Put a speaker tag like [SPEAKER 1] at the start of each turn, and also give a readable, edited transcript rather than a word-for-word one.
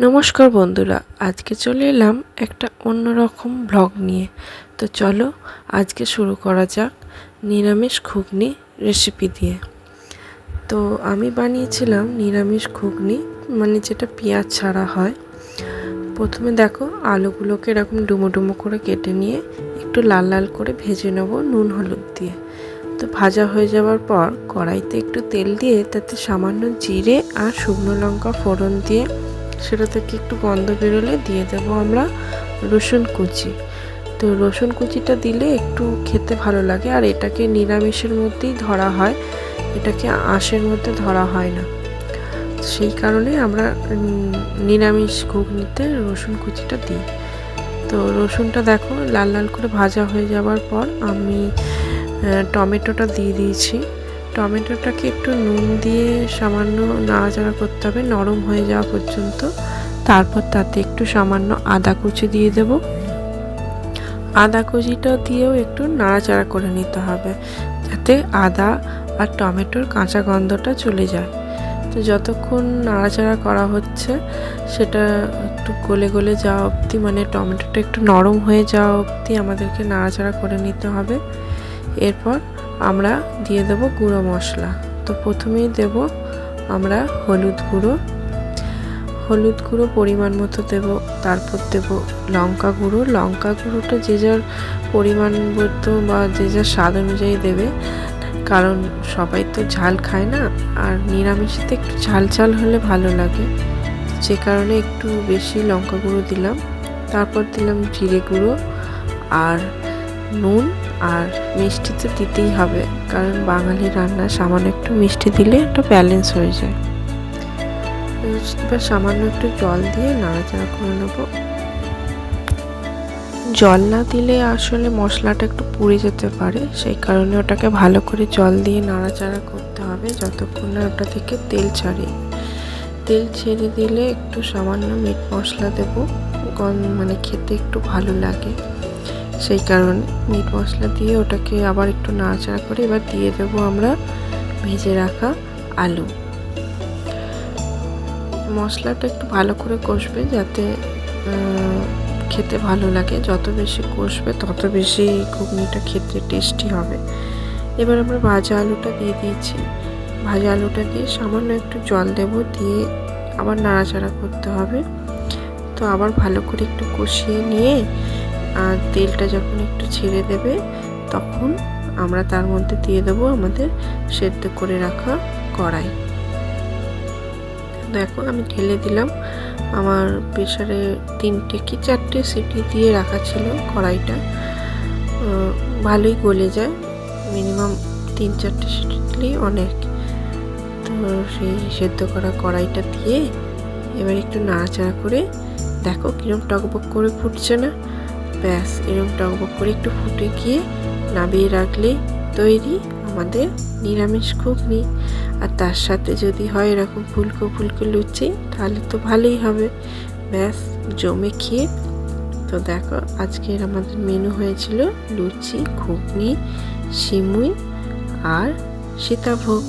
[SPEAKER 1] নমস্কার বন্ধুরা, আজকে চলে এলাম একটা অন্যরকম ব্লগ নিয়ে। তো চলো আজকে শুরু করা যাক নিরামিষ ঘুগনি রেসিপি দিয়ে। তো আমি বানিয়েছিলাম নিরামিষ ঘুগনি, মানে যেটা পেঁয়াজ ছাড়া হয়। প্রথমে দেখো আলুগুলোকে এরকম ডুমো ডুমো করে কেটে নিয়ে একটু লাল লাল করে ভেজে নেব নুন হলুদ দিয়ে। তো ভাজা হয়ে যাওয়ার পর কড়াইতে একটু তেল দিয়ে তাতে সামান্য জিরে আর শুকনো লঙ্কা ফোড়ন দিয়ে সেটা থেকে একটু গন্ধ বেরোলে দিয়ে দেব আমরা রসুন কুচি। তো রসুন কুচিটা দিলে একটু খেতে ভালো লাগে, আর এটাকে নিরামিষের মধ্যেই ধরা হয়, এটাকে আঁশের মধ্যে ধরা হয় না। সেই কারণে আমরা নিরামিষ ঘুগনিতে রসুন কুচিটা দিই। তো রসুনটা দেখো লাল লাল করে ভাজা হয়ে যাওয়ার পর আমি টমেটোটা দিয়ে দিয়েছি। টমেটোটাকে একটু নুন দিয়ে সামান্য নাড়াচাড়া করতে হবে নরম হয়ে যাওয়া পর্যন্ত। তারপর তাতে একটু সামান্য আদা কুচি দিয়ে দেব। আদা কুচিটা দিয়েও একটু নাড়াচাড়া করে নিতে হবে যাতে আদা আর টমেটোর কাঁচা গন্ধটা চলে যায়। তো যতক্ষণ নাড়াচাড়া করা হচ্ছে সেটা একটু গলে গলে যাওয়া অবধি, মানে টমেটোটা একটু নরম হয়ে যাওয়া অবধি আমাদেরকে নাড়াচাড়া করে নিতে হবে। এরপর আমরা দিয়ে দেব গুঁড়ো মশলা। তো প্রথমেই দেব আমরা হলুদ গুঁড়ো পরিমাণ মতো দেব। তারপর দেব লঙ্কা গুঁড়োটা যে যার পরিমাণ মতো বা যে যার স্বাদ অনুযায়ী দেবে, কারণ সবাই তো ঝাল খায় না, আর নিরামিষেতে একটু ঝাল ঝাল হলে ভালো লাগে, যে কারণে একটু বেশি লঙ্কা গুঁড়ো দিলাম। তারপর দিলাম জিরে গুঁড়ো আর নুন, আর মিষ্টি তো দিতেই হবে, কারণ বাঙালি রান্না সামান্য একটু মিষ্টি দিলে একটা ব্যালেন্স হয়ে যায়। এবার সামান্য একটু জল দিয়ে নাড়াচাড়া করে নেব। জল না দিলে আসলে মশলাটা একটু পুড়ে যেতে পারে, সেই কারণে ওটাকে ভালো করে জল দিয়ে নাড়াচাড়া করতে হবে যতক্ষণ না ওটা থেকে তেল ছাড়ে। তেল ছেড়ে দিলে একটু সামান্য মিট মশলা দেব, মানে খেতে একটু ভালো লাগে, সেই কারণে মিট মশলা দিয়ে ওটাকে আবার একটু নাড়াচাড়া করে এবার দিয়ে দেবো আমরা ভেজে রাখা আলু। মশলাটা একটু ভালো করে কষবে যাতে খেতে ভালো লাগে, যত বেশি কষবে তত বেশি ঘুগনিটা খেতে টেস্টি হবে। এবার আমরা ভাজা আলুটা দিয়ে দিয়েছি। ভাজা আলুটা দিয়ে সামান্য একটু জল দেব, দিয়ে আবার নাড়াচাড়া করতে হবে। তো আবার ভালো করে একটু কষিয়ে নিয়ে আর তেলটা যখন একটু ছেড়ে দেবে তখন আমরা তার মধ্যে দিয়ে দেবো আমাদের সেদ্ধ করে রাখা কড়াই। দেখো আমি ঢেলে দিলাম। আমার প্রেসারে 3টে কি 4টে সিটি দিয়ে রাখা ছিল কড়াইটা, ভালোই গলে যায়, মিনিমাম 3-4টে সিটি দিলেই অনেক। তো সেই সেদ্ধ করা কড়াইটা দিয়ে এবার একটু নাড়াচাড়া করে দেখো কিরম টকবক করে ফুটছে না, ব্যাস এরকম টকবক করে একটু ফুটে গিয়ে নামিয়ে রাখলে তৈরি আমাদের নিরামিষ ঘুগনি। আর তার সাথে যদি হয় এরকম ফুলকো ফুলকো লুচি তাহলে তো ভালোই হবে, ব্যাস জমে খেয়ে। তো দেখো আজকের আমাদের মেনু হয়েছিল লুচি, ঘুগনি, সিমুই আর সীতাভোগ।